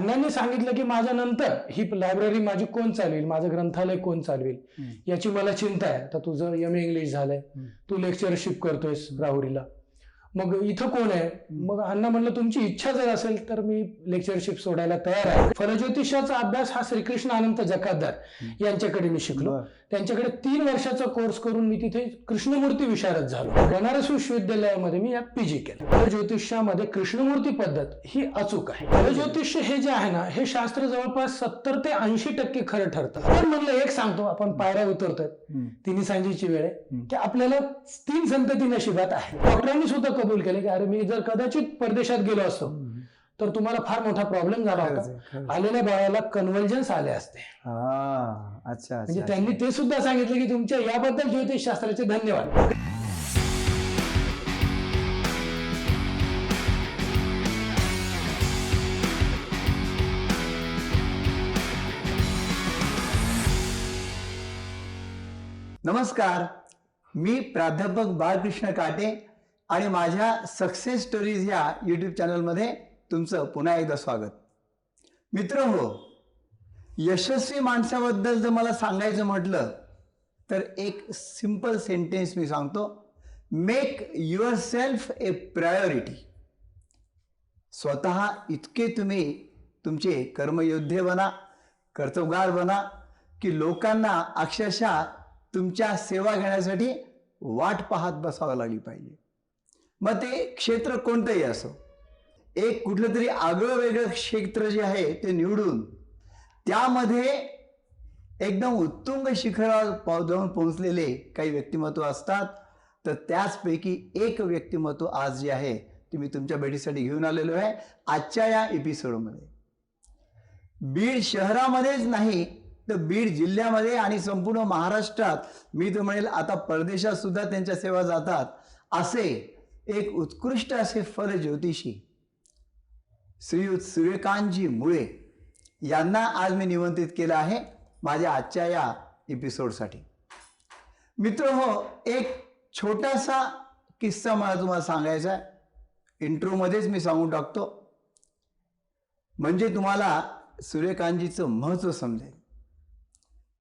अण्णांनी सांगितलं की माझ्या नंतर ही लायब्ररी माझी कोण चालवेल, माझं ग्रंथालय कोण चालवेल याची मला चिंता आहे. तर तुझं एम ए इंग्लिश झालंय, तू लेक्चरशिप करतोयस राहुरीला, मग इथं कोण आहे? मग अण्णा म्हणलं तुमची इच्छा जर असेल तर मी लेक्चरशिप सोडायला तयार आहे. फलज्योतिषाचा अभ्यास हा श्रीकृष्ण अनंत जकातदार यांच्याकडे मी शिकलो. त्यांच्याकडे 3 वर्षाचा कोर्स करून मी तिथे कृष्णमूर्ती विशारद झालो. बनारस विश्वविद्यालयामध्ये मी यात पीजी केलं. फलज्योतिषामध्ये कृष्णमूर्ती पद्धत ही अचूक आहे. फलज्योतिष हे जे आहे ना, हे शास्त्र जवळपास 70 ते 80% खरं ठरतं. पण म्हणलं एक सांगतो, आपण पायऱ्या उतरतोय, तिन्ही सांजेची वेळ आहे की आपल्याला 3 संतती नशिबात आहे. डॉक्टरांनी सुद्धा कबूल केले की अरे मी जर कदाचित परदेशात गेलो असतो तर तुम्हाला फार मोठा प्रॉब्लेम झाला होता, आलेल्या बाळाला कन्व्हल्जन्स आले असते. अच्छा. म्हणजे त्यांनी ते सुद्धा सांगितलं की तुमच्या याबद्दल ज्योतिष शास्त्राचे धन्यवाद. नमस्कार, मी प्राध्यापक बाळकृष्ण काटे आणि माझ्या सक्सेस स्टोरीज या यूट्यूब चॅनलमध्ये तुमचं पुन्हा एकदा स्वागत. मित्र हो, यशस्वी माणसाबद्दल जर मला सांगायचं म्हटलं तर एक सिंपल सेंटेन्स मी सांगतो, make your self A priority. स्वतः इतके तुम्ही तुमचे कर्मयोद्धे बना, कर्तबगार बना की लोकांना अक्षरशः तुमच्या सेवा घेण्यासाठी वाट पाहत बसावं लागली पाहिजे. मग ते क्षेत्र कोणतंही असो, एक कुठलं तरी आगळं वेगळं क्षेत्र जे आहे ते निवडून त्यामध्ये एकदम उत्तुंग शिखरावर जाऊन पोहोचलेले काही व्यक्तिमत्व असतात. तर त्याचपैकी एक व्यक्तिमत्व आज जे आहे ते मी तुमच्या भेटीसाठी घेऊन आलेलो आहे आजच्या या एपिसोडमध्ये. बीड शहरामध्येच नाही तर बीड जिल्ह्यामध्ये आणि संपूर्ण महाराष्ट्रात, मी तर म्हणेल आता परदेशात सुद्धा त्यांच्या सेवा जातात, असे एक उत्कृष्ट असे फलज्योतिषी श्रीयुत सूर्यकांतजी मुळे यांना आज मी निमंत्रित केलं आहे माझ्या आजच्या या एपिसोडसाठी. मित्र हो, एक छोटासा किस्सा मला तुम्हाला सांगायचा आहे. इंट्रोमध्येच मी सांगून टाकतो म्हणजे तुम्हाला सूर्यकांतजीचं महत्त्व समजेल.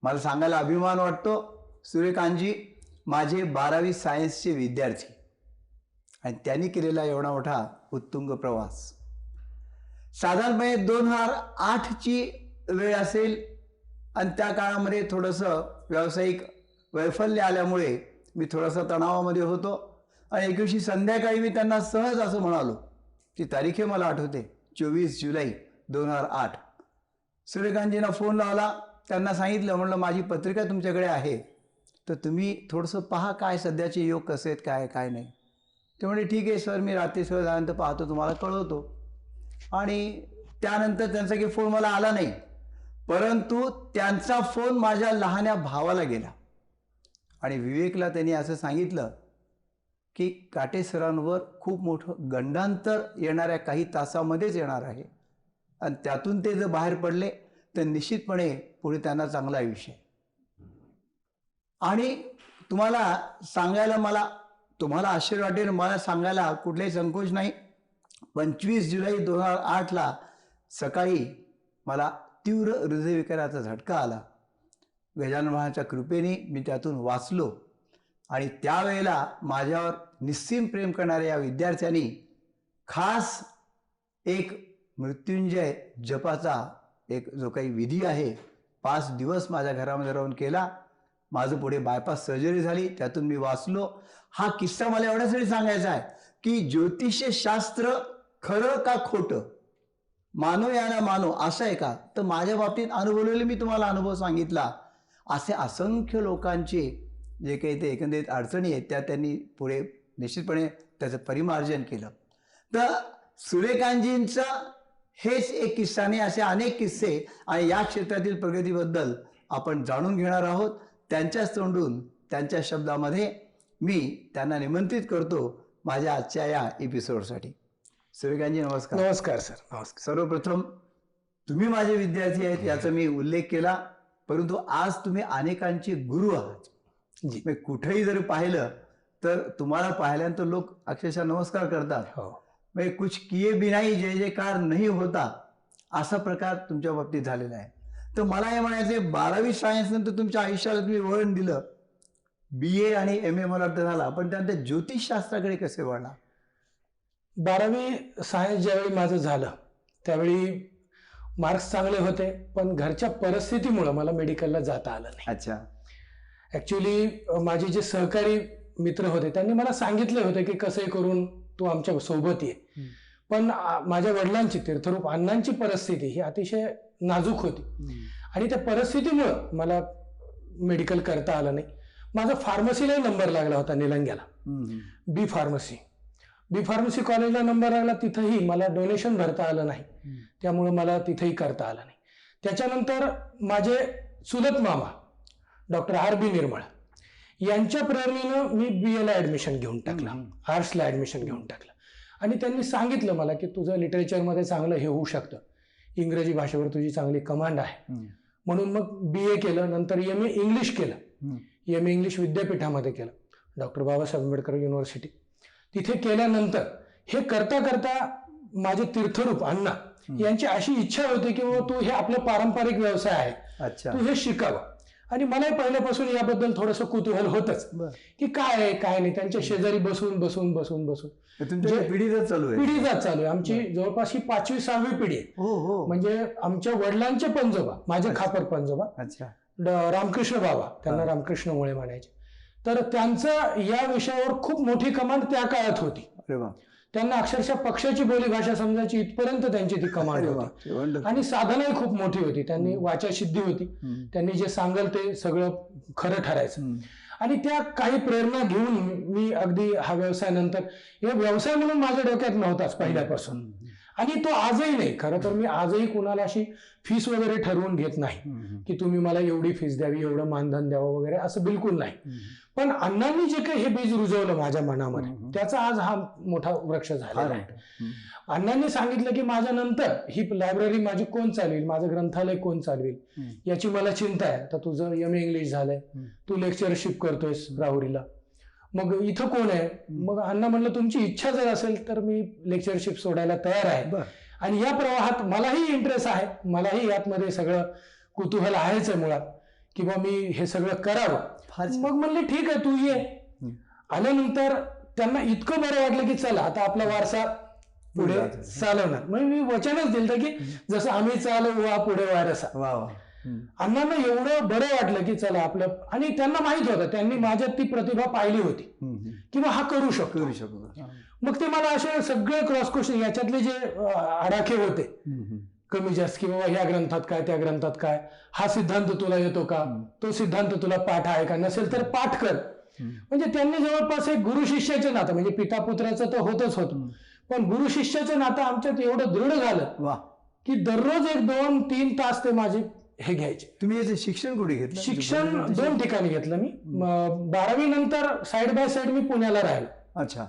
मला सांगायला अभिमान वाटतो, सूर्यकांतजी माझे 12वी सायन्सचे विद्यार्थी आणि त्यांनी केलेला एवढा मोठा उत्तुंग प्रवास. साधारणपणे 2008ची वेळ असेल आणि त्या काळामध्ये थोडंसं व्यावसायिक वैफल्य आल्यामुळे मी थोडासा तणावामध्ये होतो आणि एक दिवशी संध्याकाळी मी त्यांना सहज असं म्हणालो, ती तारीख मला आठवते, 24 जुलै 2008. सूर्यकांतजींना फोन लावला, त्यांना सांगितलं, म्हणलं माझी पत्रिका तुमच्याकडे आहे तर तुम्ही थोडंसं पहा काय सध्याचे योग कसे आहेत, काय नाही. ते म्हणजे ठीक आहे सर, मी रात्री सहज आल्यानंतर पाहतो, तुम्हाला कळवतो. आणि त्यानंतर त्यांचा काही फोन मला आला नाही, परंतु त्यांचा फोन माझ्या लहान्या भावाला गेला आणि विवेकला त्यांनी असं सांगितलं की काटे सरांवर खूप मोठं गंडांतर येणाऱ्या काही तासामध्येच येणार आहे आणि त्यातून ते जर बाहेर पडले तर निश्चितपणे पुढे त्यांना चांगला आयुष्य आहे. आणि तुम्हाला सांगायला, मला तुम्हाला आश्चर्य वाटेल, मला सांगायला कुठलाही संकोच नाही, 25 जुलै 2008ला सकाळी मला तीव्र हृदयविकाराचा झटका आला. गजानन महाराजांच्या कृपेने मी त्यातून वाचलो आणि त्यावेळेला माझ्यावर निस्सीम प्रेम करणाऱ्या या विद्यार्थ्यांनी खास एक मृत्युंजय जपाचा एक जो काही विधी आहे 5 दिवस माझ्या घरामध्ये राहून केला. माझं पुढे बायपास सर्जरी झाली, त्यातून मी वाचलो. हा किस्सा मला एवढ्यासाठी सांगायचा आहे की ज्योतिष शास्त्र खरं का खोटं, मानो या ना मानो, असं आहे का? तर माझ्या बाबतीत अनुभवलेले मी तुम्हाला अनुभव सांगितला. असे असंख्य लोकांचे जे काही ते एकंदरीत अडचणी आहेत त्या त्यांनी पुढे निश्चितपणे त्याचं परिमार्जन केलं. तर सूर्यकांतजींचं हेच एक किस्सा नाही, असे अनेक किस्से आणि या क्षेत्रातील प्रगतीबद्दल आपण जाणून घेणार आहोत. त्यांच्याच तोंडून, त्यांच्या शब्दामध्ये मी त्यांना निमंत्रित करतो माझ्या आजच्या या एपिसोडसाठी. सूर्यकांतजी नमस्कार. नमस्कार सर. नमस्कार. सर्वप्रथम तुम्ही माझे विद्यार्थी आहेत याचा मी उल्लेख केला, परंतु आज तुम्ही अनेकांचे गुरु आहात. मी कुठेही जर पाहिलं तर तुम्हाला पाहिल्यानंतर लोक अक्षरशः नमस्कार करतात. म्हणजे कुछ किए बिनाही जय जयकार नाही होता, असा प्रकार तुमच्या बाबतीत झालेला आहे. तर मला हे म्हणायचं 12वी सायन्स नंतर तुमच्या आयुष्याला तुम्ही वळण दिलं, BA आणि MA मला वाटतं झाला, पण त्यानंतर ज्योतिषशास्त्राकडे कसे वळला? 12वी सायन्स ज्यावेळी माझं झालं त्यावेळी मार्क्स चांगले होते, पण घरच्या परिस्थितीमुळे मला मेडिकलला जाता आलं नाही. अच्छा. ऍक्च्युली माझे जे सहकारी मित्र होते त्यांनी मला सांगितले होते की कसंही करून तू आमच्या सोबत ये, पण माझ्या वडिलांची, तीर्थरूप अण्णांची परिस्थिती ही अतिशय नाजूक होती आणि त्या परिस्थितीमुळं मला मेडिकल करता आलं नाही. माझा फार्मसीलाही नंबर लागला होता निलंग्याला, बी फार्मसी कॉलेजला नंबर लागला, तिथंही मला डोनेशन भरता आलं नाही, त्यामुळे मला तिथेही करता आलं नाही. त्याच्यानंतर माझे चुलत मामा डॉक्टर RB निर्मळ यांच्या प्रेरणेनं मी BA ला ऍडमिशन घेऊन टाकलं, आर्ट्सला ऍडमिशन घेऊन टाकलं आणि त्यांनी सांगितलं मला की तुझं लिटरेचरमध्ये चांगलं हे होऊ शकतं, इंग्रजी भाषेवर तुझी चांगली कमांड आहे. म्हणून मग BA केलं, नंतर MA इंग्लिश केलं, MA इंग्लिश विद्यापीठामध्ये केलं, डॉक्टर बाबासाहेब आंबेडकर युनिव्हर्सिटी. तिथे केल्यानंतर हे करता करता माझे तीर्थरूप अण्णा यांची अशी इच्छा होती की तू हे आपलं पारंपरिक व्यवसाय आहे, तू हे शिकावं. आणि मलाही पहिल्यापासून याबद्दल थोडंसं कुतूहल होतच की काय आहे काय नाही. त्यांच्या शेजारी बसून बसून बसून बसून पिढीजात चालू आहे आमची, जवळपास ही 5वी-6वी पिढी आहे. म्हणजे आमच्या वडिलांचे पंजोबा, माझे खापर पंजोबा रामकृष्ण बाबा, त्यांना रामकृष्ण मुळे म्हणायचे, तर त्यांचं या विषयावर खूप मोठी कमांड त्या काळात होती. त्यांना अक्षरशः पक्षाची बोलीभाषा समजायची इथपर्यंत त्यांची ती कमांड होती आणि साधनाही खूप मोठी होती. त्यांनी वाचासिद्धी होती, त्यांनी जे सांगल ते सगळं खरं ठरायचं. आणि त्या काही प्रेरणा घेऊन मी अगदी हा व्यवसाय नंतर, हे व्यवसाय म्हणून माझ्या डोक्यात नव्हताच पहिल्यापासून आणि तो आजही नाही. खरं तर मी आजही कुणाला अशी फीस वगैरे ठरवून घेत नाही की तुम्ही मला एवढी फीस द्यावी, एवढं मानधन द्यावं वगैरे, असं बिलकुल नाही. पण अण्णांनी जे काही हे बीज रुजवलं माझ्या मनामध्ये, त्याचा आज हा मोठा वृक्ष झालेला आहे. अण्णांनी सांगितलं की माझ्या नंतर ही लायब्ररी माझी कोण चालवेल, माझं ग्रंथालय कोण चालवेल, याची मला चिंता आहे. तर तुझं MA इंग्लिश झालंय, तू लेक्चरशिप करतोयस राहुरीला, मग इथं कोण आहे? मग अण्णा म्हणलं तुमची इच्छा जर असेल तर मी लेक्चरशिप सोडायला तयार आहे आणि या प्रवाहात मलाही इंटरेस्ट आहे, मलाही यातमध्ये सगळं कुतूहल आहेच आहे मुळात, किंवा मी हे सगळं करावं. मग म्हणले ठीक आहे तू ये. आल्यानंतर त्यांना इतकं बरं वाटलं की चला आता आपला वारसा पुढे चालवणार. मग मी वचनच दिलं की जसं आम्ही चालवू वा पुढे वारसा. अण्णांना एवढं बरं वाटलं की चला आपलं, आणि त्यांना माहित होतं, त्यांनी माझ्यात ती प्रतिभा पाहिली होती किंवा हा करू शकतो. मग ते मला असे सगळे क्रॉस क्वेश्चन, याच्यातले जे आडाखे होते कमी जास्त, की बाबा ह्या ग्रंथात काय, त्या ग्रंथात काय, हा सिद्धांत तुला येतो का, तो सिद्धांत तुला पाठ आहे का, नसेल तर पाठ कर. म्हणजे त्यांनी जवळपास एक गुरु शिष्याचं नातं, म्हणजे पिता पुत्राचं तर होतच होतं, पण गुरु शिष्याचं नातं आमच्यात एवढं दृढ झालं की दररोज 1-2-3 तास ते माझे हे घ्यायचे. तुम्ही याचं शिक्षण कुठे घेतलं? शिक्षण 2 ठिकाणी घेतलं मी. 12वी नंतर साईड बाय साईड मी पुण्याला राहिलो. अच्छा.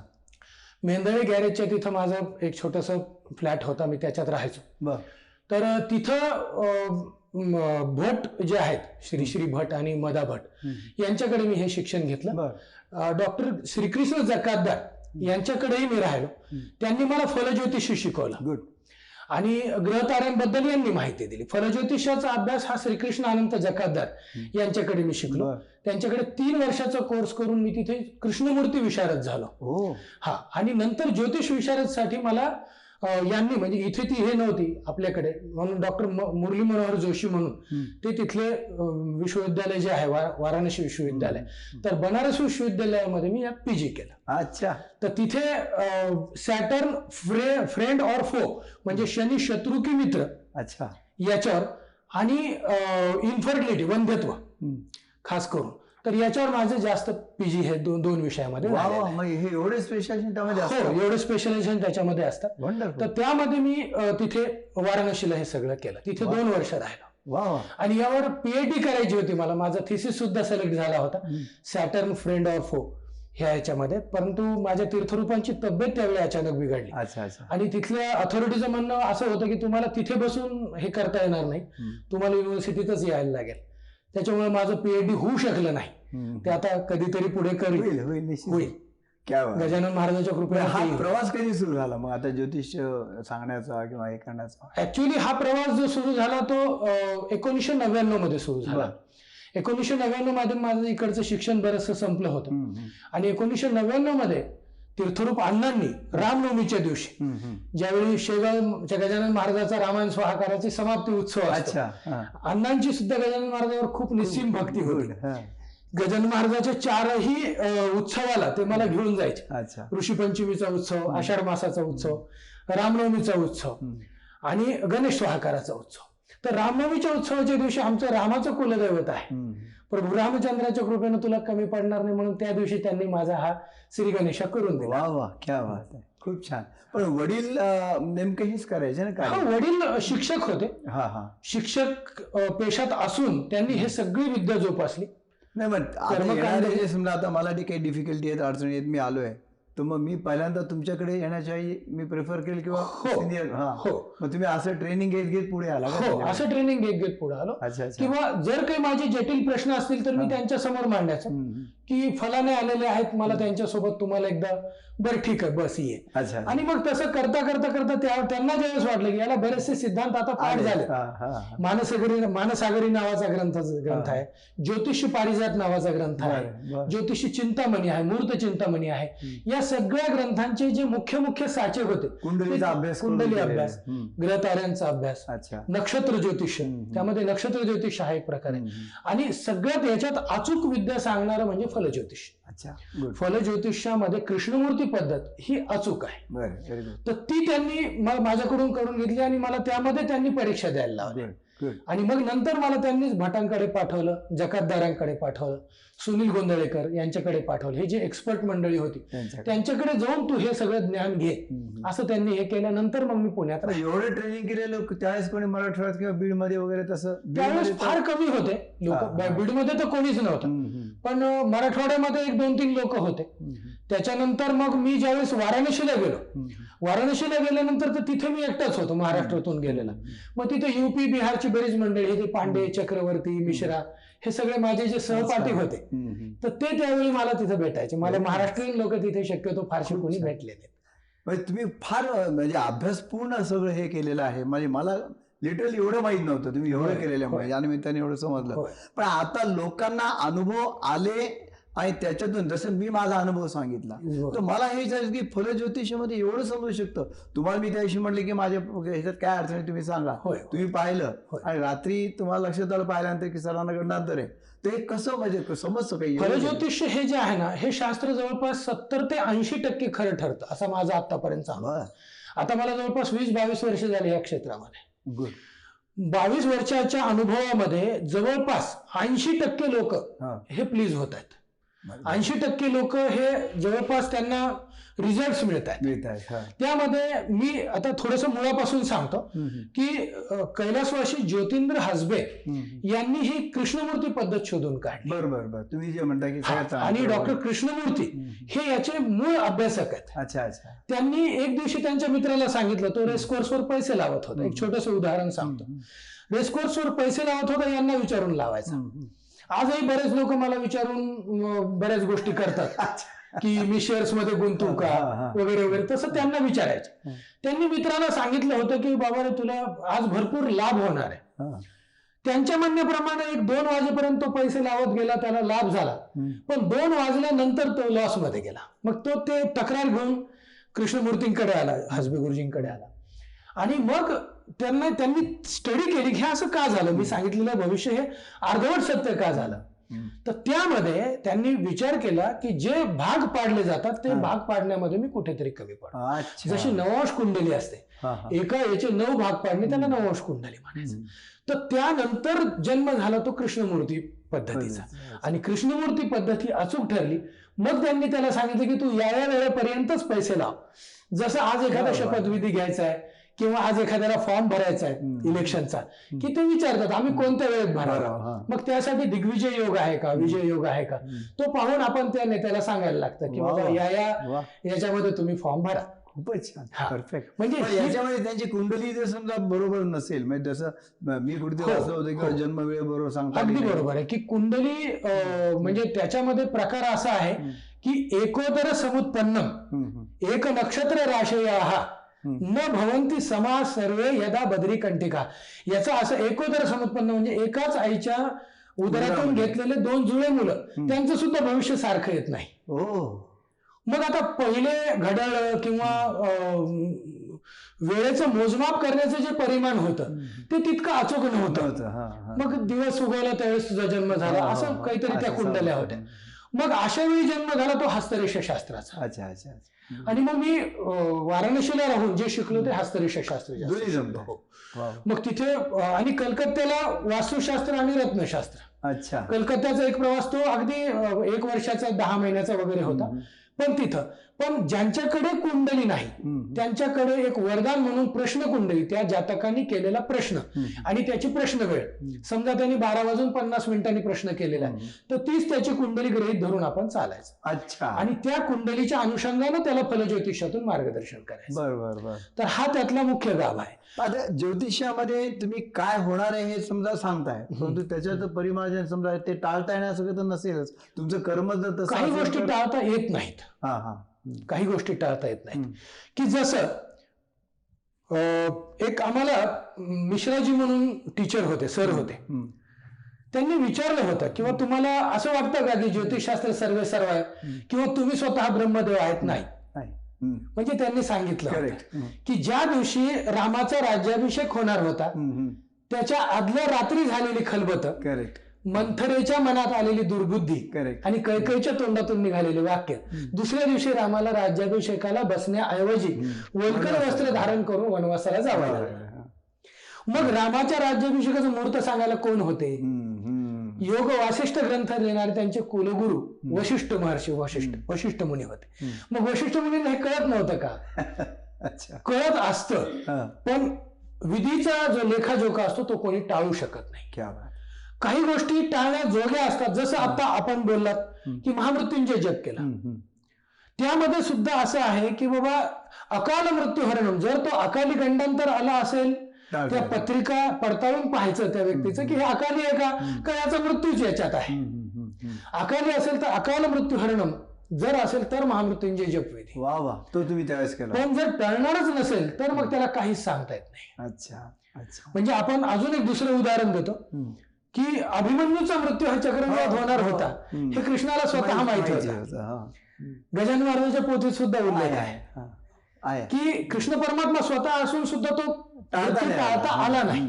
मेंदळे गॅरेजच्या तिथं माझं एक छोटस फ्लॅट होता, मी त्याच्यात राहायचो. तर तिथं भट जे आहेत, श्री भट आणि मदा भट यांच्याकडे मी हे शिक्षण घेतलं. डॉक्टर श्रीकृष्ण जकातदार यांच्याकडेही मी राहिलो. त्यांनी मला फलज्योतिष शिकवलं आणि ग्रहताऱ्यांबद्दल यांनी माहिती दिली. फलज्योतिषाचा अभ्यास हा श्रीकृष्ण अनंत जकातदार यांच्याकडे मी शिकलो. त्यांच्याकडे 3 वर्षाचा कोर्स करून मी तिथे कृष्णमूर्ती विशारद झालो. हा, आणि नंतर ज्योतिष विशारदसाठी मला यांनी, म्हणजे इथे ती हे नव्हती आपल्याकडे, म्हणून डॉक्टर मुरली मनोहर जोशी म्हणून ते तिथले विश्वविद्यालय जे आहे वाराणसी विश्वविद्यालय, तर बनारस विश्वविद्यालयामध्ये मी यात PG केलं. अच्छा. तर तिथे सॅटर्न फ्रेंड ऑर फो, म्हणजे शनी शत्रू की मित्र, अच्छा, याच्यावर, आणि इन्फर्टिलिटी, वंध्यत्व खास करून, तर याच्यावर माझे जास्त PG हे दोन विषयामध्ये. हे एवढे स्पेशलायझेशन त्यामध्ये असतात? हो, एवढे स्पेशलायझेशन त्याच्यामध्ये असतात. तर त्यामध्ये मी तिथे वाराणसीला हे सगळं केलं. तिथे 2 वर्ष राहिलो आणि यावर PhD करायची होती मला. माझा थिसिस सुद्धा सिलेक्ट झाला होता, सॅटर्न फ्रेंड ऑर फो ह्या याच्यामध्ये. परंतु माझ्या तीर्थरूपांची तब्येत त्यावेळी अचानक बिघडली आणि तिथल्या अथॉरिटीचं म्हणणं असं होतं की तुम्हाला तिथे बसून हे करता येणार नाही, तुम्हाला युनिव्हर्सिटीतच यायला लागेल. त्याच्यामुळे माझं PhD होऊ शकलं नाही. ते आता कधीतरी पुढे होईल. क्या बात. गजानन महाराजांच्या पण कृपेने हा ते- प्रवास कधी सुरू झाला मग आता ज्योतिष सांगण्याचा किंवा हे करण्याचा? ऍक्च्युली हा प्रवास जो सुरू झाला तो 1999 मध्ये सुरू झाला. 1999 मध्ये माझं इकडचं शिक्षण बरंचसं संपलं होतं आणि 1999 मध्ये तीर्थरूप अण्णांनी रामनवमीच्या दिवशी ज्यावेळी शेगावच्या गजानन महाराजाचा रामायण स्वाहाकाराची समाप्ती उत्सव असतो, अच्छा. हा. अण्णांची सुद्धा गजानन महाराजावर खूप निस्सीम भक्ती होती. हा. गजानन महाराजाच्या 4ही उत्सवाला ते मला घेऊन जायचे. अच्छा. ऋषीपंचमीचा उत्सव, आषाढ मासाचा उत्सव, रामनवमीचा उत्सव आणि गणेश स्वाहाकाराचा उत्सव. तर रामनवमीच्या उत्सवाच्या दिवशी आमचं रामाचं कुलदैवत आहे, प्रभू रामचंद्राच्या कृपेनं तुला कमी पडणार नाही म्हणून त्या दिवशी त्यांनी माझा हा श्री गणेशा करून दिला. वा वा, क्या बात आहे, खूप छान. पण वडील नेमकं हेच करायचे ना हा, काय? वडील शिक्षक होते. हा हा. शिक्षक पेशात असून त्यांनी हे सगळी विद्या जोपासली. नाही पण आता कर्मकांड- येणारे जे समजा आता मला काही डिफिकल्टी आहेत, अडचणी आहेत, मी आलोय तर मग मी पहिल्यांदा तुमच्याकडे येण्याच्या मी प्रेफर केलं किंवा सिनियर. हा. हो. मग तुम्ही असं ट्रेनिंग घेत घेत पुढे आला का? हो, असं ट्रेनिंग घेत घेत पुढे आलो. अच्छा अच्छा. किंवा जर काही माझे जटिल प्रश्न असतील तर मी त्यांच्या समोर मांडायचो की फलाने आलेले आहेत, मला त्यांच्यासोबत तुम्हाला एकदा, बरं ठीक आहे बस ये. अच्छा. आणि मग तसं करता करता करता त्यांना ज्यावेळेस वाटलं की याला बरेचसे सिद्धांत आता पाठ झाले. हा, हा, हा. मानसागरी नावाचा ग्रंथ आहे, ज्योतिष पारिजात नावाचा ग्रंथ बरं, आहे, बरं. ज्योतिषी चिंतामणी आहे, मूर्त चिंतामणी आहे. या सगळ्या ग्रंथांचे जे मुख्य मुख्य साचे होते, कुंडलीचा अभ्यास करून कुंडली केलेला. अभ्यास, ग्रहताऱ्यांचा अभ्यास, अच्छा. नक्षत्र ज्योतिष, त्यामध्ये नक्षत्र ज्योतिष हा एक प्रकार आहे. आणि सगळ्यात याच्यात अचूक विद्या सांगणारं म्हणजे फलज्योतिष. अच्छा. गुड. फलज्योतिषामध्ये कृष्णमूर्ती पद्धत ही अचूक आहे. बरं, व्हेरी गुड. तर ती त्यांनी माझ्याकडून करून घेतली आणि मला त्यामध्ये त्यांनी परीक्षा द्यायला लावली. Good good. आणि मग नंतर मला त्यांनीच भटांकडे पाठवलं, जकातदारांकडे पाठवलं, सुनील गोंधळेकर यांच्याकडे पाठवलं. हे जे एक्सपर्ट मंडळी होती त्यांच्याकडे जाऊन तू हे सगळं ज्ञान घे, असं त्यांनी हे केल्यानंतर मग मी पुण्यात राहिलो. एवढं ट्रेनिंग केलेलं त्यावेळेस कोणी मराठवाड्यात किंवा बीड मध्ये वगैरे तसं? त्यावेळेस फार कमी होते लोक. बीडमध्ये तर कोणीच नव्हतं, पण मराठवाड्यामध्ये 1-2-3 लोक होते. त्याच्यानंतर मग मी ज्यावेळेस वाराणसीला गेलो, वाराणसीला गेल्यानंतर तर तिथे मी एकटाच होतो महाराष्ट्रातून गेलेला. मग तिथे युपी बिहारची बरीच मंडळी, हे पांडे, चक्रवर्ती, मिश्रा, हे सगळे माझे जे सहपाठी होते, तर ते त्यावेळी मला तिथे भेटायचे. मला महाराष्ट्रीयन लोक तिथे शक्यतो फारसे कोणी भेटले नाहीत. म्हणजे तुम्ही फार म्हणजे अभ्यासपूर्ण सगळं हे केलेलं आहे. म्हणजे मला लिटरली एवढं माहित नव्हतं तुम्ही एवढं केलेलं आहे, या निमित्ताने एवढं समजलं. पण आता लोकांना अनुभव आले आणि त्याच्यातून जसं मी माझा अनुभव सांगितला, तर मला हे विचारायचं की फलज्योतिषामध्ये एवढं समजू शकतं. तुम्हाला मी त्या दिवशी म्हटले की माझ्या ह्याच्यात काय अडचण आहे तुम्ही सांगा. तुम्ही पाहिलं आणि रात्री तुम्हाला लक्षात आलं पाहिल्यानंतर की सरांना नंतर आहे, ते कसं म्हणजे समजतं काही? फलज्योतिष हे जे आहे ना, हे शास्त्र जवळपास 70 ते 80% खरं ठरतं, असं माझा आतापर्यंत अनुभव. आता मला जवळपास 20-22 वर्ष झाले या क्षेत्रामध्ये. 22 वर्षाच्या अनुभवामध्ये जवळपास 80% लोक हे प्लीज होत आहेत. 80% लोक हे जवळपास त्यांना रिझल्ट मिळत आहेत. त्यामध्ये मी आता थोडस मुळापासून सांगतो की कैलासवासी ज्योतिंद्र हसबे यांनी ही कृष्णमूर्ती पद्धत शोधून काढली. बरोबर, तुम्ही जे म्हणता की आणि डॉक्टर कृष्णमूर्ती हे याचे मूळ अभ्यासक आहेत. अच्छा अच्छा. त्यांनी एक दिवशी त्यांच्या मित्राला सांगितलं, तो रेसकोर्सवर पैसे लावत होता. एक छोटस उदाहरण सांगतो. रेसकोर्सवर पैसे लावत होता, यांना विचारून लावायचा. आजही बरेच लोक मला विचारून बऱ्याच गोष्टी करतात की मी शेअर्स मध्ये गुंतवू का वगैरे वगैरे, तसं त्यांना विचारायचं. त्यांनी मित्राला सांगितलं होतं की बाबा रे, तुला आज भरपूर लाभ होणार आहे. त्यांच्या म्हणण्याप्रमाणे 1-2 वाजेपर्यंत तो पैसे लावत गेला, त्याला लाभ झाला. पण 2 वाजल्यानंतर तो लॉस मध्ये गेला. मग तो ते तक्रार घेऊन कृष्णमूर्तींकडे आला, हसबे गुरुजींकडे आला. आणि मग त्यांनी स्टडी केली की हे असं का झालं, मी सांगितलेलं भविष्य हे अर्धवट सत्य का झालं. तर त्यामध्ये त्यांनी विचार केला की जे भाग पाडले जातात ते भाग पाडण्यामध्ये मी कुठेतरी कमी पडतो. जशी नवंश कुंडली असते, एका याचे 9 भाग पाडणे त्याला नवंश कुंडली म्हणायचं. तर त्यानंतर जन्म झाला तो कृष्णमूर्ती पद्धतीचा. आणि कृष्णमूर्ती पद्धती अचूक ठरली. मग त्यांनी त्याला सांगितलं की तू या वेळेपर्यंतच पैसे लाव. जसं आज एखादा शपथविधी घ्यायचा आहे किंवा आज एखाद्याला फॉर्म भरायचा आहे इलेक्शनचा, की ते विचारतात आम्ही कोणत्या वेळेत भरावा, मग त्यासाठी दिग्विजय योग आहे का, विजय योग आहे का, तो पाहून आपण त्या नेत्याला सांगायला लागतं की बाबा याच्यामध्ये तुम्ही फॉर्म भरा. खूपच छान, परफेक्ट. म्हणजे याच्यामध्ये त्यांची कुंडली जर समजा बरोबर नसेल, म्हणजे जसं मी कुठे वाचलं होतं किंवा जन्मवेळ बरोबर सांगतो. अगदी बरोबर आहे की कुंडली म्हणजे त्याच्यामध्ये प्रकार असा आहे की एकोदर समुत्पन्नम एक नक्षत्र राशयाः न भवंती समा सर्वे यदा बद्री कंटिका. याचा असं एकोदर समुत्पन्न म्हणजे एकाच आईच्या उदरातून घेतलेले 2 जुळे मुलं त्यांचं सुद्धा भविष्य सारखं येत नाही. मग आता पहिले घड्याळ किंवा वेळेचं मोजमाप करण्याचं जे परिमाण होतं ते तितकं अचूक नव्हतं. मग दिवस उगवला त्यावेळेस तुझा जन्म झाला असं काहीतरी त्या कुंडल्या होत्या. मग अशा वेळी जन्म झाला तो हस्तरेषा शास्त्राचा. अच्छा अच्छा. आणि मग मी वाराणसीला राहून जे शिकलो ते हस्तरेषा शास्त्र. मग तिथे आणि कलकत्त्याला वास्तुशास्त्र आणि रत्नशास्त्र. अच्छा. कलकत्त्याचा एक प्रवास तो अगदी 1 वर्षाचा 10 महिन्याचा वगैरे होता. पण ज्यांच्याकडे कुंडली नाही त्यांच्याकडे एक वरदान म्हणून प्रश्न कुंडली, त्या जातकांनी केलेला प्रश्न आणि त्याची प्रश्न वेळ, समजा त्यांनी 12:50 प्रश्न केलेला आहे तर तीच त्याची कुंडली गृहीत धरून आपण चालायचं. अच्छा. आणि त्या कुंडलीच्या अनुषंगाने त्याला फलज्योतिषातून मार्गदर्शन करायचं. बरोबर. तर हा त्यातला मुख्य गाभ आहे. आता ज्योतिषामध्ये तुम्ही काय होणार आहे हे समजा सांगताय, परंतु त्याच्यात परिमार्जन समजा ते टाळता येण्यासारखं तर नसेलच. तुमचं कर्म जर तसं काही गोष्टी टाळता येत नाहीत. काही गोष्टी टाळता येत नाहीत की जसं एक आम्हाला मिश्राजी म्हणून टीचर होते, सर होते. त्यांनी विचारलं होतं किंवा तुम्हाला असं वाटतं का की ज्योतिषशास्त्र सर्वे सर्व आहे किंवा तुम्ही स्वतः ब्रह्मदेव आहेत? नाही. म्हणजे त्यांनी सांगितलं की ज्या दिवशी रामाचा राज्याभिषेक होणार होता त्याच्या आदल्या रात्री झालेली खलबत, मंथरेच्या मनात आलेली दुर्बुद्धी आणि कैकेयीच्या तोंडातून निघालेले वाक्य, दुसऱ्या दिवशी रामाला राज्याभिषेकाला बसण्याऐवजी वल्कल वस्त्र धारण करून वनवासाला जावं लागलं. मग रामाच्या राज्याभिषेकाचा मुहूर्त सांगायला कोण होते? योग वासिष्ठ ग्रंथ लिहिणारे त्यांचे कुलगुरू वशिष्ठ महर्षी वशिष्ठ मुनी होते. मग वशिष्ठ मुनींना हे कळत नव्हतं का? कळत असतं, पण विधीचा जो लेखाजोखा असतो तो कोणी टाळू शकत नाही. काही गोष्टी टाळण्याजोग्या असतात. जसं आता आपण बोललात की महामृत्युंजय जप केला, त्यामध्ये सुद्धा असं आहे की बाबा अकाल मृत्यू हरणम, जर तो अकाली गंडांतर आला असेल त्या पत्रिका पडताळून पाहायचं त्या व्यक्तीचं की हे अकाली आहे का याचा मृत्यूच याच्यात आहे. अकाली असेल तर अकाल मृत्यू हरणम, जर असेल तर महामृत्युंजय जपविधी. वा वा, तो तुम्ही त्यावेळेस केला. पण जर टळणारच नसेल तर मग त्याला काहीच सांगता येत नाही. अच्छा अच्छा. म्हणजे आपण अजून एक दुसरं उदाहरण देतो की अभिमन्यूचा मृत्यू हा चक्रव्यूहात होणार होता हे कृष्णाला स्वतः माहिती होतं. गजानन महाराजांच्या पोथीत सुद्धा उल्लेख आहे की कृष्ण परमात्मा स्वतः असून सुद्धा तो टाळता आला नाही.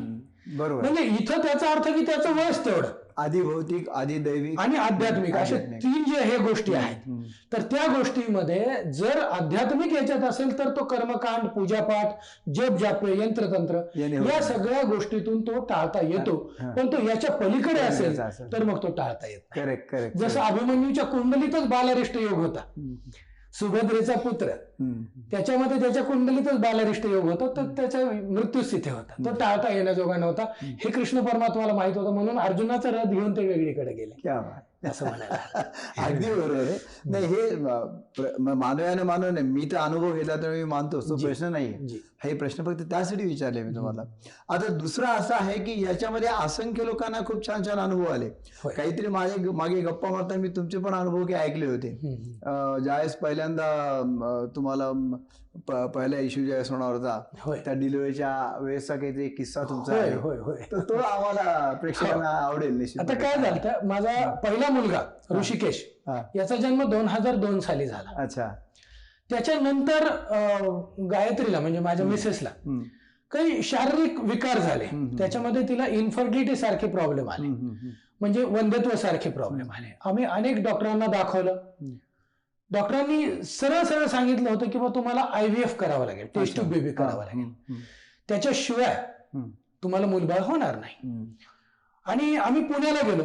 बरोबर. म्हणजे इथं त्याचा अर्थ की त्याचं वयच तेवढं, आधी भौतिक, आधी दैविक आणि आध्यात्मिक अशा 3 जे हे गोष्टी आहेत. तर त्या गोष्टीमध्ये जर आध्यात्मिक याच्यात असेल तर तो कर्मकांड, पूजापाठ, जप जाप, यंत्रतंत्र या सगळ्या गोष्टीतून तो टाळता येतो. पण तो याच्या पलीकडे असेल तर मग तो टाळता येत नाही. करेक्ट. जसं अभिमन्यूच्या कुंडलीतच बालरिष्ट योग होता, सुभद्रेचा पुत्र, त्याच्यामध्ये त्याच्या कुंडलीतच बालरिष्ट योग होता, तर त्याचा मृत्यूच तिथे होता. तो टाळता येण्याजोगा नव्हता हे कृष्ण परमात्माला माहित होतं, म्हणून अर्जुनाचा रथ घेऊन ते वेगळीकडे गेले असं म्हणायला. अगदी बरोबर आहे. नाही, हे मानवाने मानव नाही, मी तर अनुभव घेतला तर मी मानतो, तो प्रश्न नाही. हे प्रश्न फक्त त्यासाठी विचारले मी तुम्हाला. आता दुसरा असा आहे की याच्यामध्ये असंख्य लोकांना खूप छान छान अनुभव आले. काहीतरी मागे गप्पा मारता मी तुमचे पण अनुभव काही ऐकले होते. ज्यावेळेस पहिल्यांदा तुम्हाला पहिला इश्यू ज्यावेळेस होणार होता त्या डिलिव्हरीच्या वेळेसचा काहीतरी किस्सा तुमचा आहे, तर तो आम्हाला प्रेक्षकांना आवडेल निश्चित. आता काय झालं, माझा पहिला मुलगा ऋषिकेश याचा जन्म 2002 साली झाला. अच्छा. त्याच्यानंतर गायत्रीला म्हणजे माझ्या मिसेसला काही शारीरिक विकार झाले, त्याच्यामध्ये तिला इन्फर्टिलिटी सारखे प्रॉब्लेम आले, म्हणजे वंध्यत्व सारखे प्रॉब्लेम आले. आम्ही अनेक डॉक्टरांना दाखवलं. डॉक्टरांनी सरळ सरळ सांगितलं होतं की तुम्हाला IVF करावं लागेल, टेस्ट ट्यूब बेबी करावं लागेल, त्याच्याशिवाय तुम्हाला मुलबाळ होणार नाही. आणि आम्ही पुण्याला गेलो,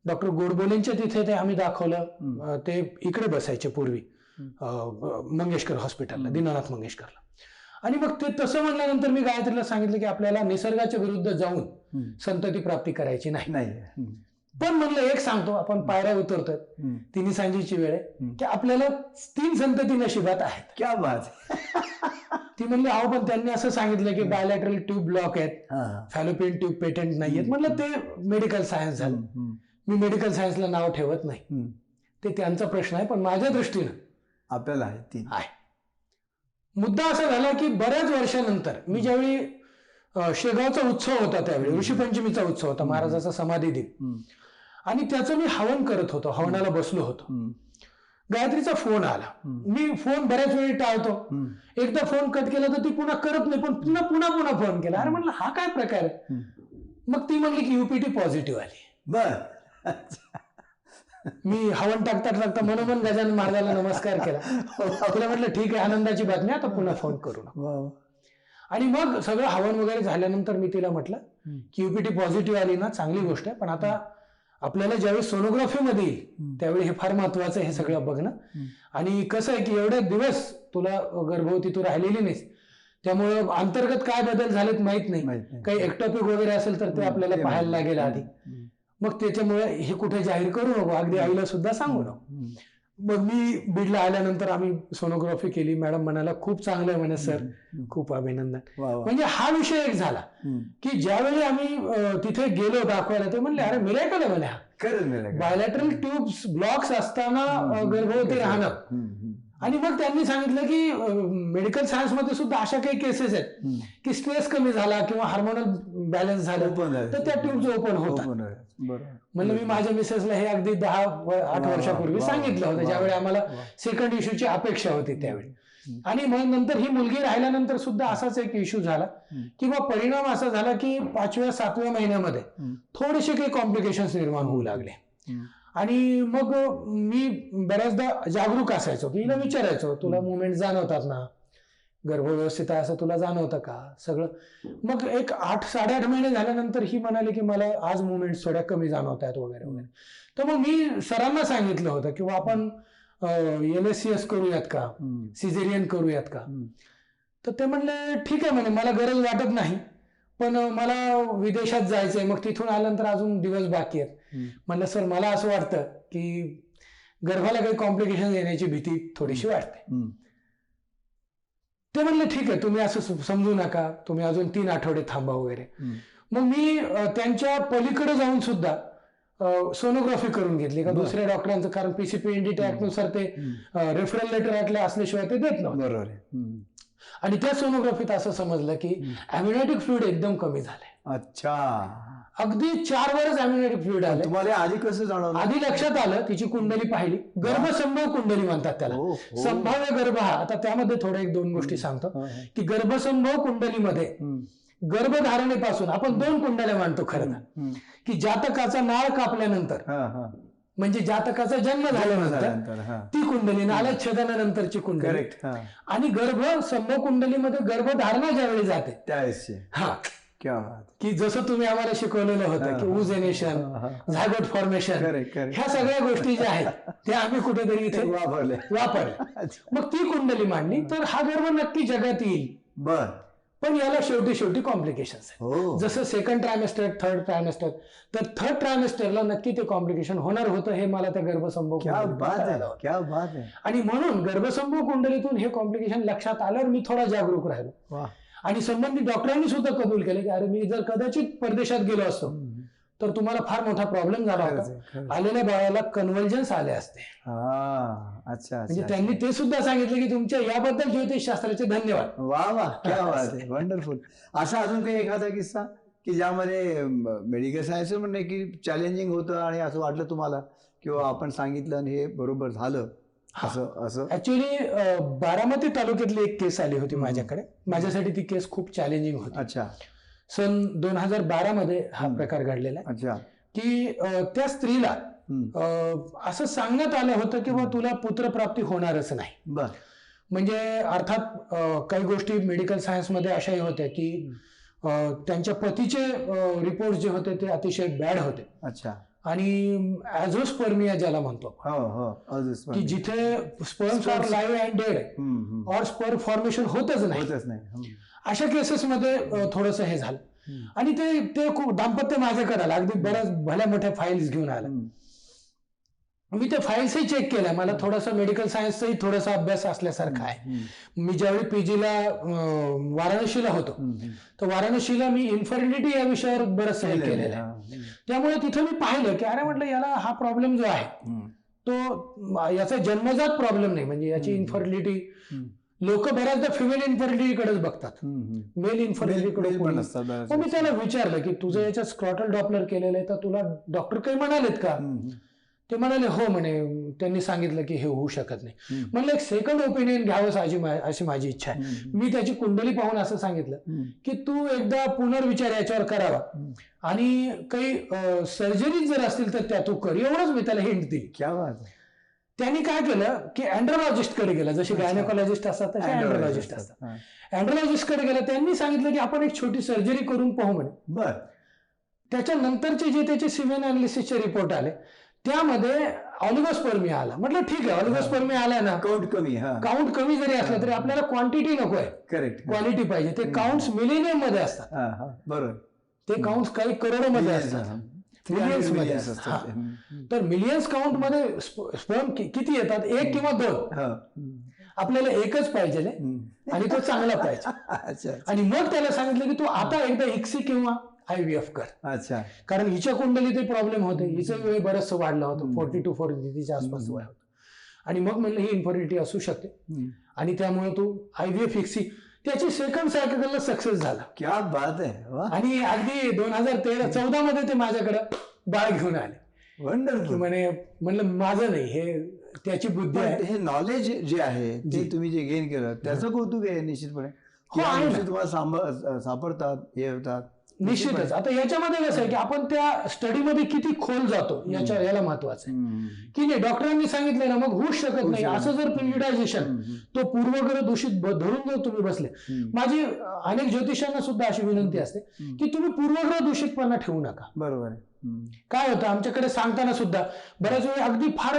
डॉक्टर गोडबोलेंच्या तिथे ते आम्ही दाखवलं. ते इकडे बसायचे पूर्वी मंगेशकर हॉस्पिटलला, दीनानाथ मंगेशकरला. आणि मग ते तसं म्हणल्यानंतर मी गायत्रीला सांगितलं की आपल्याला निसर्गाच्या विरुद्ध जाऊन संतती प्राप्ती करायची नाही. पण म्हणलं एक सांगतो, आपण पायऱ्या उतरतोय, 3 सांजेची वेळ आहे की आपल्याला 3 संतती नशिबात आहेत. क्या बात. ती म्हणली अहो पण त्यांनी असं सांगितलं की बायलॅटरल ट्यूब ब्लॉक आहेत, फॅलोपियन ट्यूब पेटंट नाहीयेत. म्हणलं ते मेडिकल सायन्स झालं, मी मेडिकल सायन्सला नाव ठेवत नाही. ते त्यांचा प्रश्न आहे, पण माझ्या दृष्टीनं आपल्याला आहे ती आहे. मुद्दा असा झाला की बऱ्याच वर्षानंतर मी ज्यावेळी शेगावचा उत्सव होता, त्यावेळी ऋषीपंचमीचा उत्सव होता, महाराजाचा समाधी दिन, आणि त्याचं मी हवन करत होतो, हवनाला बसलो होतो. गायत्रीचा फोन आला. मी फोन बऱ्याच वेळी टाळतो, एकदा फोन कट केला तर ती पुन्हा करत नाही, पण पुन्हा फोन केला. अरे म्हणलं हा काय प्रकार आहे. मग ती म्हणली की UPT पॉझिटिव्ह आली. बर. मी हवन टाकता मनोमन गजानन महाराजाला नमस्कार केला. तिला म्हटलं ठीक आहे, आनंदाची बातमी, आता पुन्हा फोन करू नका. आणि मग सगळं हवन वगैरे झाल्यानंतर मी तिला म्हटलं की UPT पॉझिटिव्ह आली ना, चांगली गोष्ट आहे, पण आता आपल्याला ज्यावेळी सोनोग्राफीमध्ये येईल त्यावेळी हे फार महत्वाचं आहे, हे सगळं बघणं. आणि कसं आहे की एवढे दिवस तुला गर्भवती तू राहिलेली नाहीस, त्यामुळं अंतर्गत काय बदल झालेत माहित नाही. काही एक्टॉपिक वगैरे असेल तर ते आपल्याला पाहायला लागेल आधी. मग त्याच्यामुळे हे कुठे जाहीर करू नको, अगदी आईला सुद्धा सांगू नको. मग मी बीडला आल्यानंतर आम्ही सोनोग्राफी केली. मॅडम म्हणाला खूप चांगलं आहे म्हणे सर, खूप अभिनंदन. म्हणजे हा विषय एक झाला की ज्यावेळी आम्ही तिथे गेलो दाखवायला, ते म्हणले अरे मिरेकल आहे म्हणे, हा बायलॅटरल ट्यूब्स ब्लॉक्स असताना गर्भवती राहणं. आणि मग त्यांनी सांगितलं की मेडिकल सायन्स मध्ये सुद्धा अशा काही केसेस आहेत की स्ट्रेस कमी झाला किंवा हार्मोनल बॅलन्स झालं तर त्या ट्यूब्स ओपन होतात. म्हणलं मी माझ्या मिसेसला हे अगदी 10-8 वर्षापूर्वी सांगितलं होतं, ज्यावेळी आम्हाला सेकंड इश्यूची अपेक्षा होती त्यावेळी. आणि मग नंतर ही मुलगी राहिल्यानंतर सुद्धा असाच एक इश्यू झाला किंवा परिणाम असा झाला की 5व्या-7व्या महिन्यामध्ये थोडेसे काही कॉम्प्लिकेशन्स निर्माण होऊ लागले. आणि मग मी बऱ्याचदा जागरूक असायचो की हिला विचारायचो, तुला मुवमेंट जाणवतात ना, गर्भ व्यवस्थित आहे असं तुला जाणवतं का सगळं. मग एक 8-8.5 महिने झाल्यानंतर ही म्हणाली की मला आज मुवमेंट थोड्या कमी जाणवत आहेत वगैरे वगैरे. तर मग मी सरांना सांगितलं होतं किंवा आपण LSCS करूयात का, सिझेरियन करूयात का. तर ते म्हणले ठीक आहे म्हणे, मला गरज वाटत नाही, पण मला विदेशात जायचंय, मग तिथून आल्यानंतर अजून दिवस बाकी आहेत. म्हणलं सर मला असं वाटतं की गर्भाला काही कॉम्प्लिकेशन येण्याची भीती थोडीशी वाटते. ते म्हणले ठीक आहे, तुम्ही असं समजू नका, तुम्ही अजून 3 आठवडे थांबा वगैरे. मग मी त्यांच्या पलीकडे जाऊन सुद्धा सोनोग्राफी करून घेतली का दुसऱ्या डॉक्टरांचं, कारण PCPND ऍक्ट नुसार ते रेफरल लेटर असल्याशिवाय ते देत नव्हते. बरोबर. आणि त्या सोनोग्राफीत असं समजलं की अम्युनिटिक फ्लुइड एकदम कमी झालंय. अच्छा. अगदी 4 वरच अम्युनिटिक फ्लुइड आले. तुम्हाला आधी कसं जाणवलं? आधी लक्षात आलं, तिची कुंडली पाहिली, गर्भसंभव कुंडली म्हणतात त्याला, संभाव्य गर्भ हा. आता त्यामध्ये थोड्या 1-2 गोष्टी सांगतो की गर्भसंभव कुंडलीमध्ये गर्भधारणेपासून आपण 2 कुंडल्या मानतो खरं तर, की जातकाचा नाळ कापल्यानंतर म्हणजे जातकाचा जन्म झाल्यानंतर ती कुंडली, नालच्छेदनानंतरची कुंडली, आणि गर्भसंभव कुंडलीमध्ये गर्भधारणा ज्यावेळी जाते त्यावेळेस की जसं तुम्ही आम्हाला शिकवलेलं होतं की उजेनेशन, झायगोट फॉर्मेशन, ह्या सगळ्या गोष्टी ज्या आहेत त्या आम्ही कुठेतरी इथे वापरल्या. मग ती कुंडली मांडली तर हा गर्भ नक्की जगात येईल. बर. पण याला शेवटी कॉम्प्लिकेशन्स आहेत. जसं सेकंड ट्रायमेस्टर, थर्ड ट्रायमेस्टर, तर थर्ड ट्रायमेस्टरला नक्की ते कॉम्प्लिकेशन होणार होतं, हे मला त्या गर्भसंभव आणि म्हणून गर्भसंभव कुंडलीतून हे कॉम्प्लिकेशन लक्षात आल्यावर मी थोडा जागरूक राहिलो. आणि संबंधित डॉक्टरांनी सुद्धा कबूल केले की अरे मी जर कदाचित परदेशात गेलो असतो तर तुम्हाला फार मोठा प्रॉब्लेम झाला होता, आलेल्या बाळाला कन्व्हल्जन्स आले असते. म्हणजे त्यांनी ते सुद्धा सांगितलं की तुमच्या याबद्दल ज्योतिषशास्त्राचे धन्यवाद. वा वा, क्या बात आहे, वंडरफुल. असा अजून काही एखादा किस्सा की ज्यामध्ये मेडिकल सायन्स म्हणणे की चॅलेंजिंग होतं आणि असं वाटलं तुम्हाला किंवा आपण सांगितलं आणि हे बरोबर झालं असं? ऍक्च्युअली बारामती तालुक्यातली एक केस आली होती माझ्याकडे. माझ्यासाठी ती केस खूप चॅलेंजिंग होती. अच्छा. सन 2012 मध्ये हा प्रकार घडलेला आहे. अच्छा. की त्या स्त्रीला असं सांगण्यात आलं होतं की बा तुला पुत्रप्राप्ती होणारच नाही. बर. म्हणजे अर्थात काही गोष्टी मेडिकल सायन्स मध्ये अशाही होत्या की त्यांच्या पतीचे रिपोर्ट जे होते ते अतिशय बॅड होते. अच्छा. आणि ॲझोस्पर्मिया ज्याला म्हणतो की जिथे sperms are live and dead और स्पर्म फॉर्मेशन होतच नाही, अशा केसेसमध्ये थोडंसं हे झालं. आणि ते खूप दाम्पत्य माझ्याकडे आलं, अगदी बऱ्याच भल्या मोठ्या फाईल्स घेऊन आलं. मी त्या फाईल्सही चेक केल्या. मला थोडासा मेडिकल सायन्सचाही थोडासा अभ्यास असल्यासारखा आहे. मी ज्यावेळी PGला वाराणसीला होतो तर वाराणसीला मी इन्फर्टिलिटी या विषयावर बरंच हे केलेलं आहे. त्यामुळे तिथं मी पाहिलं की अरे म्हटलं याला हा प्रॉब्लेम जो आहे याचा जन्मजात प्रॉब्लेम नाही, म्हणजे याची इन्फर्टिलिटी लोक बऱ्याचदा फिमेल इन्फर्टिलिटीकडेच बघतात, मेल इन्फर्टिलिटीकडे पण असतात बऱ्याच मग मी त्याला विचारलं की तुझं याच्यात स्क्रॉटल डॉपलर केलेलं आहे तर तुला डॉक्टर काही म्हणालेत का? ते म्हणाले हो म्हणे, त्यांनी सांगितलं की हे होऊ शकत नाही. म्हणलं एक सेकंड ओपिनियन घ्यावं अशी माझी इच्छा आहे. मी त्याची कुंडली पाहून असं सांगितलं की तू एकदा पुनर्विचार याच्यावर करावा आणि काही सर्जरी जर असतील तर त्या तू कर, एवढंच मी त्याला हिंट दिली. क्या बात आहे. त्यांनी काय केलं की अँड्रोलॉजिस्ट कडे गेला, जसे गायनेकोलॉजिस्ट असतात तसे अँड्रोलॉजिस्ट असतात. अँड्रोलॉजिस्ट कडे गेला, त्यांनी सांगितलं की आपण एक छोटी सर्जरी करून पाहू म्हणे. बर. त्याच्यानंतरचे जे त्याचे सिमेन अनालिसिसचे रिपोर्ट आले त्यामध्ये ऑलिगोस्पर्मिया आला. म्हटलं ठीक आहे, ऑलिगोस्पर्मिया आला ना, काउंट कमी जरी असला तरी आपल्याला क्वांटिटी नको आहे, करेक्ट, क्वालिटी पाहिजे. ते काउंट्स मिलेनियम मध्ये असतात, बरोबर. ते काउंट्स काही करोडोमध्ये असतात, मिलियन्स मध्ये असतात. तर मिलियन्स काउंट मध्ये स्पर्म किती येतात? 1 किंवा 2. आपल्याला एकच पाहिजे आणि तो चांगला पाहिजे. आणि मग त्याला सांगितलं की तू आता एकदा इक्सी किंवा IVF कर. अच्छा. कारण हिच्या कुंडलीत प्रॉब्लेम होते, हिचं वय बरंच वाढलं होतं, 40 to 43 आसपास वय होतं. आणि मग म्हणलं ही इन्फर्टिलिटी असू शकते आणि त्यामुळे तू IVF इक्सी, त्याची सेकंड सायकलला सक्सेस झाला. क्या बात आहे. आणि अगदी 2013-14 मध्ये ते माझ्याकडे बाळ घेऊन आले. वंडरफुल. म्हणलं माझं नाही, हे त्याची बुद्धी आहे. हे नॉलेज जे आहे ते तुम्ही जे गेन केलं त्याचं कौतुक आहे निश्चितपणे. तुम्हाला सापडतात, हे होतात निश्चितच. आता याच्यामध्ये कसं आहे की आपण त्या स्टडीमध्ये किती खोल जातो याला महत्वाचं आहे की नाही. डॉक्टरांनी सांगितलं ना, मग होऊच शकत नाही. असं जर प्रिज्युडायझेशन, तो पूर्वग्रह दूषित धरून जर तुम्ही बसले, माझी अनेक ज्योतिषांना सुद्धा अशी विनंती असते की तुम्ही पूर्वग्रह दूषितपणा ठेवू नका. बरोबर आहे. काय होतं आमच्याकडे सांगताना सुद्धा बऱ्याच वेळी अगदी फार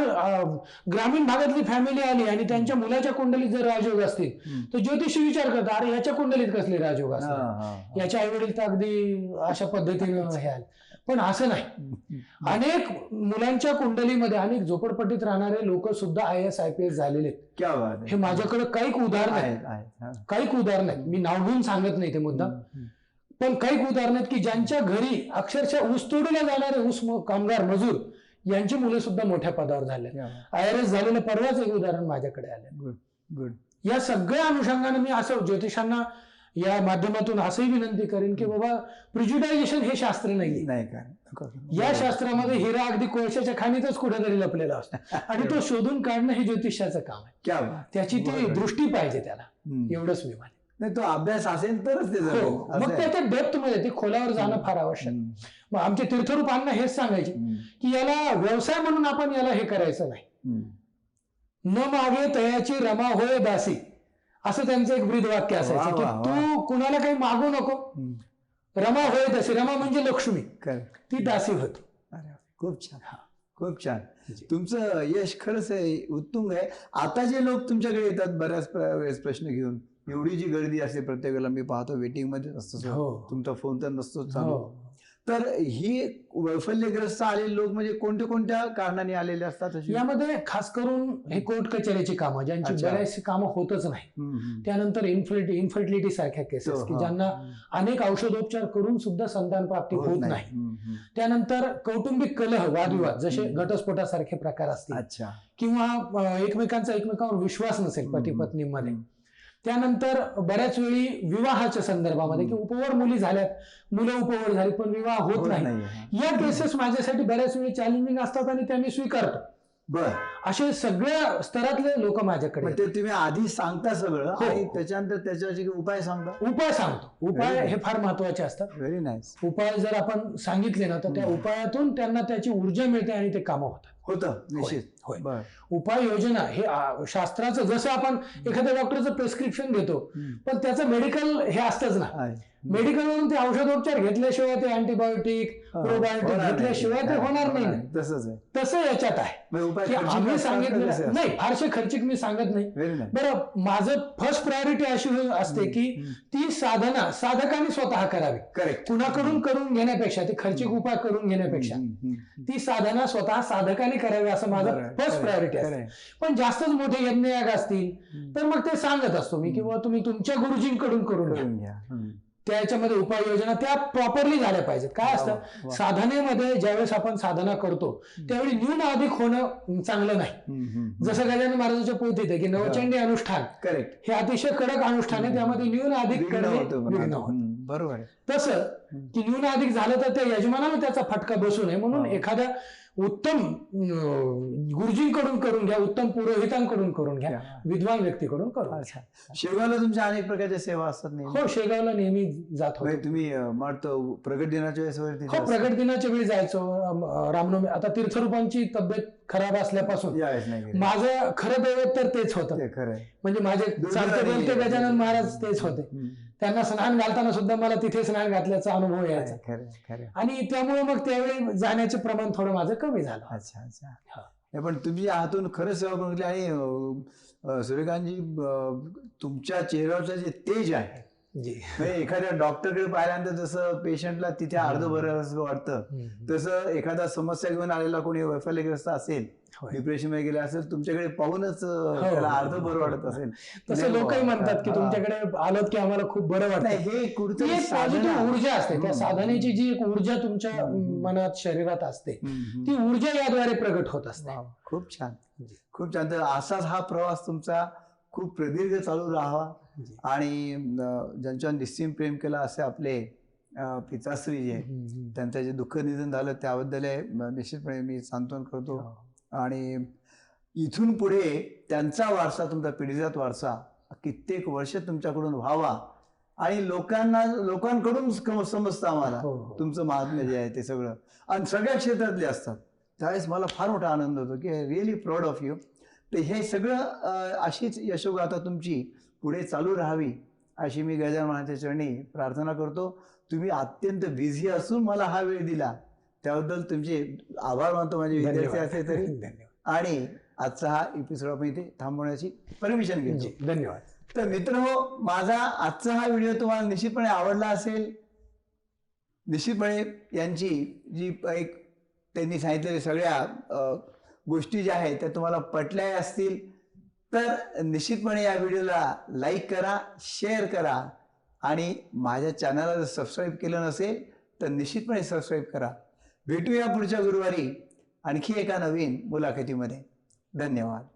ग्रामीण भागातली फॅमिली आली आणि त्यांच्या मुलाच्या कुंडलीत जर राजयोग असतील तर ज्योतिषी विचार करतात, अरे याच्या कुंडलीत कसले राजयोग असतात, याच्या आई वडील तर अगदी अशा पद्धतीनं हे आले. पण असं नाही. अनेक मुलांच्या कुंडलीमध्ये अनेक झोपडपट्टीत राहणारे लोक सुद्धा IAS IPS झालेले आहेत. हे माझ्याकडे काही उदाहरण आहेत, काही उदाहरण आहेत. मी नाव घेऊन सांगत नाही ते मुद्दा, पण काही उदाहरण आहेत की ज्यांच्या घरी अक्षरशः ऊस तोडीला जाणारे ऊस कामगार मजूर यांची मुलं सुद्धा मोठ्या पदावर झाले. IRS झालेलं परवाच एक उदाहरण माझ्याकडे आलं. या सगळ्या अनुषंगाने मी असं ज्योतिषांना या माध्यमातून असंही विनंती करेन की बाबा प्रिज्युडायझेशन हे शास्त्र नाही. या शास्त्रामध्ये हिरा अगदी कोळशाच्या खाणीतच कुठेतरी लपलेला असतो आणि तो शोधून काढणं हे ज्योतिषाचं काम आहे. त्याची ती दृष्टी पाहिजे त्याला, एवढंच मी म्हणेन. नाही, तो अभ्यास असेल तरच ते मग त्याच्या डेप्थ मध्ये ते खोलावर जाणं फार आवश्यक. मग आमचे तीर्थरूपांना हेच सांगायचे की याला व्यवसाय म्हणून आपण याला हे करायचं नाही. न मागे तयाची रमा होय दासी, असं त्यांचं एक ब्रीद वाक्य असायचं की तू कुणाला काही मागू नको, रमा होय दासी. रमा म्हणजे लक्ष्मी, ती दासी होती. खूप छान, खूप छान. तुमचं यश खरंच उत्तुंग आहे. आता जे लोक तुमच्याकडे येतात बऱ्याच वेळेस प्रश्न घेऊन, एवढी जी गर्दी असते प्रत्येक वेळेला मी पाहतो वेटिंग मध्ये असतो, तुमचा फोन तर नसतो चालू. तर ही वैफल्यग्रस्त आलेले लोक म्हणजे कोणत्या कारणाने आलेले असतात? यामध्ये खास करून हे कोर्ट कचेरीची कामं, ज्यांची बऱ्याचशी कामं होतच नाही. त्यानंतर इन्फर्टिलिटी सारख्या केसेस की ज्यांना अनेक औषधोपचार करून सुद्धा संतान प्राप्ती होत नाही. त्यानंतर कौटुंबिक कलह, वादविवाद, जसे घटस्फोटासारखे प्रकार असतील किंवा एकमेकांवर विश्वास नसेल पती पत्नीमध्ये. त्यानंतर बऱ्याच वेळी विवाहाच्या संदर्भामध्ये की उपवर मुली झाल्यात, मुलं उपवर झाली पण विवाह होत नाही. या केसेस माझ्यासाठी बऱ्याच वेळी चॅलेंजिंग असतात आणि त्या मी स्वीकारतो. असे सगळ्या स्तरातले लोक माझ्याकडे. ते तुम्ही आधी सांगता सगळं आणि त्याच्यानंतर त्याच्यावरचे उपाय सांगतो. उपाय हे फार महत्वाचे असतात. Very nice. उपाय जर आपण सांगितले ना तर त्या उपायातून त्यांना त्याची ऊर्जा मिळते आणि ते कामं होतं. निश्चित. उपाय योजना हे शास्त्राचं, जसं आपण एखाद्या डॉक्टरचं प्रिस्क्रिप्शन घेतो पण त्याचं मेडिकल हे असतंच ना. मेडिकलवरून ते औषधोपचार घेतल्याशिवाय, ते अँटीबायोटिक प्रोबायोटिक घेतल्याशिवाय ते होणार नाही. तसं याच्यात आहे. आम्ही सांगितलं नाही, फारसे खर्चिक मी सांगत नाही. बरं, माझं फर्स्ट प्रायोरिटी अशी असते की ती साधना साधकाने स्वतः करावी. कुणाकडून करून घेण्यापेक्षा, ती खर्चिक उपाय करून घेण्यापेक्षा ती साधना स्वतः साधकाने करावी असं माझं फर्स्ट प्रायोरिटी असते. पण जास्तच मोठे यज्ञयाग असतील तर मग ते सांगत असतो मी किंवा तुम्ही तुमच्या गुरुजींकडून करून घ्या. त्याच्यामध्ये उपाययोजना त्या प्रॉपरली झाल्या पाहिजेत. काय असतं साधनेमध्ये ज्यावेळेस आपण साधना करतो त्यावेळी न्यून अधिक होणं चांगलं नाही. जसं गजानन महाराजांच्या पोथीत आहे की नवचंडी अनुष्ठान करेक्ट हे अतिशय कडक अनुष्ठान आहे, त्यामध्ये न्यून अधिक करणे विघ्न होतं. बरोबर आहे. तसं की न्यून अधिक झालं तर त्या यजमानाला त्याचा फटका बसू नये म्हणून एखाद्या उत्तम गुरुजींकडून करून घ्या, उत्तम पुरोहितांकडून करून घ्या, विद्वान व्यक्तीकडून करून घ्या. शेगावला तुमच्या अनेक प्रकारच्या सेवा असतात नेहमी. हो, शेगावला नेहमी जात होतो. तुम्ही वाटतं प्रगट दिनाच्या वेळेस वगैरे हो, प्रगट दिनाच्या वेळी जायचो. रामनवमी आता तीर्थरूपांची तब्येत खराब असल्यापासून माझं खरं दैवत तर तेच होतं. म्हणजे माझे चालते बोलते गजानन महाराज तेच होते. त्यांना स्नान घालताना सुद्धा मला तिथे स्नान घातल्याचा अनुभव यायचा आणि त्यामुळे मग त्यावेळी जाण्याचे प्रमाण थोडं माझं कमी झालं. अच्छा अच्छा. पण तुम्ही हातून खरंच सेवा करून आणि सूर्यकांतजी तुमच्या चेहऱ्यावरचं जे तेज आहे एखाद्या डॉक्टरकडे पाहिल्यानंतर जसं पेशंटला तिथे अर्ध बरं असं वाटतं तसं एखादा समस्या घेऊन आलेला कोणी वैफल्यग्रस्त असेल, डिप्रेशन मध्ये गेला असेल, तुमच्याकडे पाहूनच त्याला अर्ध बरं वाटत असेल. तसं लोकही म्हणतात की तुमच्याकडे आलोत की आम्हाला खूप बरं वाटतं. हे कुठेतरी पॉझिटिव्ह ऊर्जा असते. त्या साधनेची जी एक ऊर्जा तुमच्या मनात शरीरात असते ती ऊर्जा याद्वारे प्रगट होत असते. खूप छान, खूप छान. तर असाच हा प्रवास तुमचा खूप प्रदीर्घ चालू राहावा आणि ज्यांच्यावर निस्सीम प्रेम केला असे आपले पिताश्री जे त्यांचं जे दुःख निधन झालं त्याबद्दल निश्चितपणे मी सांत्वन करतो. आणि इथून पुढे त्यांचा वारसा, तुमचा पिढीजात वारसा कित्येक वर्ष तुमच्याकडून व्हावा आणि लोकांकडून समजतं आम्हाला तुमचं महात्म्य जे आहे ते सगळं आणि सगळ्या क्षेत्रातले असतात. त्यावेळेस मला फार मोठा आनंद होतो की रिअली प्राऊड ऑफ यू. तर हे सगळं अशीच यशोगाथा तुमची पुढे चालू राहावी अशी मी गजानन महाराजांच्या चरणी प्रार्थना करतो. तुम्ही अत्यंत बिझी असून मला हा वेळ दिला त्याबद्दल तुमचे आभार मानतो, माझे विद्यार्थी असले तरी. आणि आजचा हा एपिसोड आपण इथे थांबवण्याची परमिशन घेतो. धन्यवाद. तर मित्रहो, माझा आजचा हा व्हिडिओ तुम्हाला निश्चितपणे आवडला असेल. निश्चितपणे यांची जी एक त्यांनी सांगितलेल्या सगळ्या गोष्टी ज्या आहेत त्या तुम्हाला पटल्या असतील तर निश्चितपणे या व्हिडिओला लाईक करा, शेअर करा आणि माझ्या चॅनलला जर सबस्क्राईब केलं नसेल तर निश्चितपणे सबस्क्राईब करा. भेटूया पुढच्या गुरुवारी आणखी एका नवीन मुलाखतीमध्ये. धन्यवाद.